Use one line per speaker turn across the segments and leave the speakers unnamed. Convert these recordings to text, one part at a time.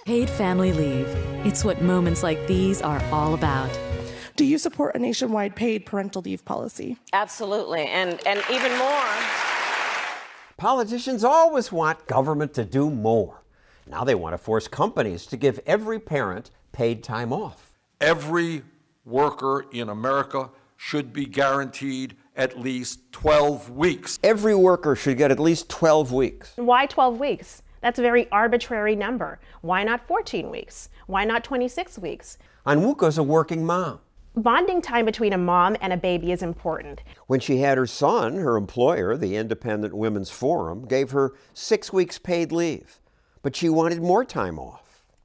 Paid family leave. It's what moments like these are all about.
Do you support a nationwide paid parental leave policy?
Absolutely, and even more.
Politicians always want government to do more. Now they want to force companies to give every parent paid time off.
Every worker in America should be guaranteed at least 12 weeks.
Every worker should get at least 12 weeks.
Why 12 weeks? That's a very arbitrary number. Why not 14 weeks? Why not 26 weeks?
Onwuka's a working mom.
Bonding time between a mom and a baby is important.
When she had her son, her employer, the Independent Women's Forum, gave her 6 weeks paid leave. But she wanted more time off.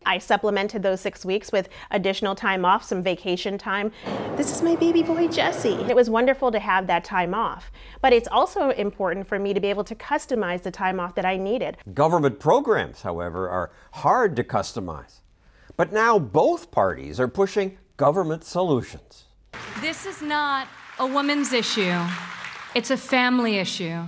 I supplemented those 6 weeks with additional time off, some vacation time. This is my baby boy, Jesse. It was wonderful to have that time off. But it's also important for me to be able to customize the time off that I needed.
Government programs, however, are hard to customize. But now both parties are pushing government solutions.
This is not a woman's issue. It's a family issue.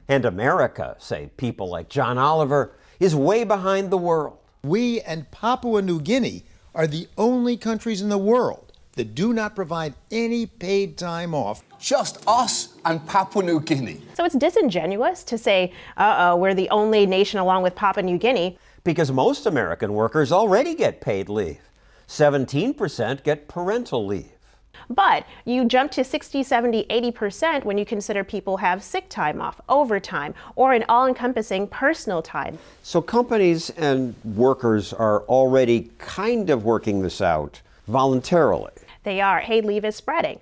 And America, say people like John Oliver, is way behind the world.
We and Papua New Guinea are the only countries in the world that do not provide any paid time off.
Just us and Papua New Guinea.
So it's disingenuous to say, we're the only nation along with Papua New Guinea.
Because most American workers already get paid leave. 17% get parental leave.
But you jump to 60, 70, 80% when you consider people have sick time off, overtime, or an all-encompassing personal time.
So companies and workers are already kind of working this out voluntarily.
They are. Paid leave is spreading.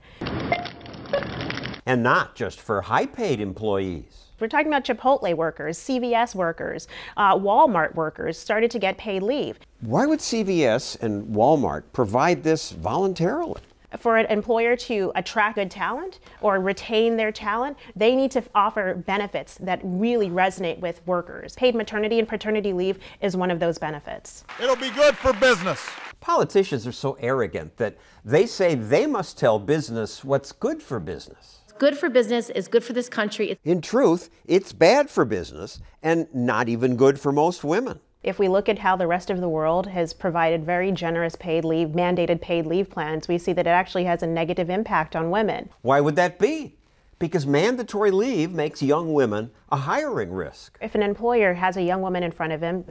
And not just for high-paid employees.
We're talking about Chipotle workers, CVS workers, Walmart workers started to get paid leave.
Why would CVS and Walmart provide this voluntarily?
For an employer to attract good talent or retain their talent, they need to offer benefits that really resonate with workers. Paid maternity and paternity leave is one of those benefits.
It'll be good for business.
Politicians are so arrogant that they say they must tell business what's good for business.
Good for business is good for this country.
In truth, it's bad for business and not even good for most women.
If we look at how the rest of the world has provided very generous paid leave, mandated paid leave plans, we see that it actually has a negative impact on women.
Why would that be? Because mandatory leave makes young women a hiring risk.
If an employer has a young woman in front of him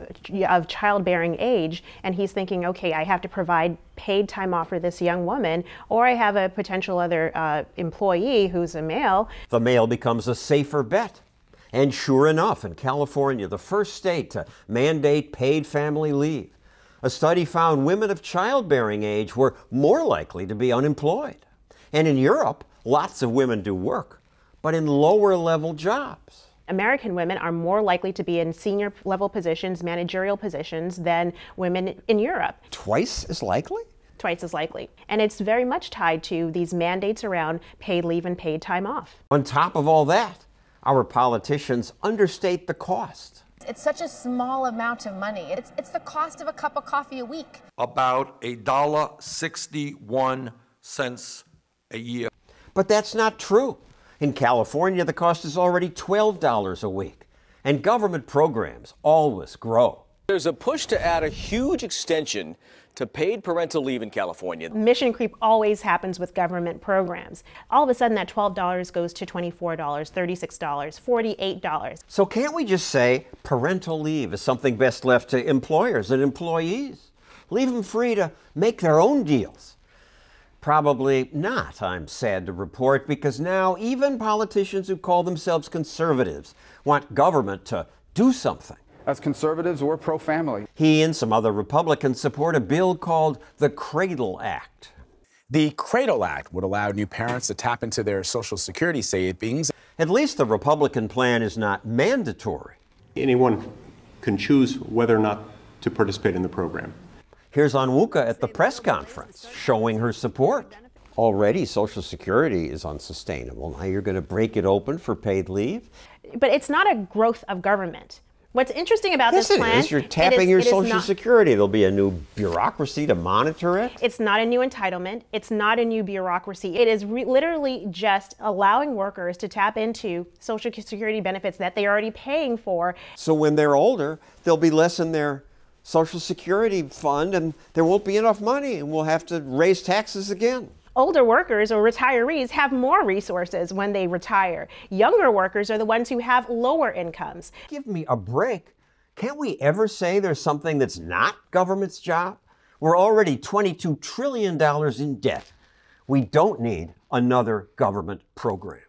of childbearing age, and he's thinking, okay, I have to provide paid time off for this young woman, or I have a potential other employee who's a male.
The male becomes a safer bet. And sure enough, in California, the first state to mandate paid family leave, a study found women of childbearing age were more likely to be unemployed. And in Europe, lots of women do work, but in lower level jobs.
American women are more likely to be in senior level positions, managerial positions, than women in Europe.
Twice as likely?
Twice as likely. And it's very much tied to these mandates around paid leave and paid time off.
On top of all that, our politicians understate the cost.
It's such a small amount of money. It's the cost of a cup of coffee a week.
About $1.61 a year.
But that's not true. In California, the cost is already $12 a week. And government programs always grow.
There's a push to add a huge extension to paid parental leave in California.
Mission creep always happens with government programs. All of a sudden that $12 goes to $24, $36, $48.
So can't we just say parental leave is something best left to employers and employees? Leave them free to make their own deals. Probably not, I'm sad to report, because now even politicians who call themselves conservatives want government to do something.
As conservatives, we're pro-family.
He and some other Republicans support a bill called the Cradle Act.
The Cradle Act would allow new parents to tap into their Social Security savings.
At least the Republican plan is not mandatory.
Anyone can choose whether or not to participate in the program.
Here's Onwuka at the press conference showing her support. Already Social Security is unsustainable. Now you're going to break it open for paid leave?
But it's not a growth of government. What's interesting about this plan...
Yes, it is. You're tapping your Social Security. There'll be a new bureaucracy to monitor it.
It's not a new entitlement. It's not a new bureaucracy. It is literally just allowing workers to tap into Social Security benefits that they're already paying for.
So when they're older, there'll be less in their Social Security fund, and there won't be enough money, and we'll have to raise taxes again.
Older workers or retirees have more resources when they retire. Younger workers are the ones who have lower incomes.
Give me a break. Can't we ever say there's something that's not government's job? We're already $22 trillion in debt. We don't need another government program.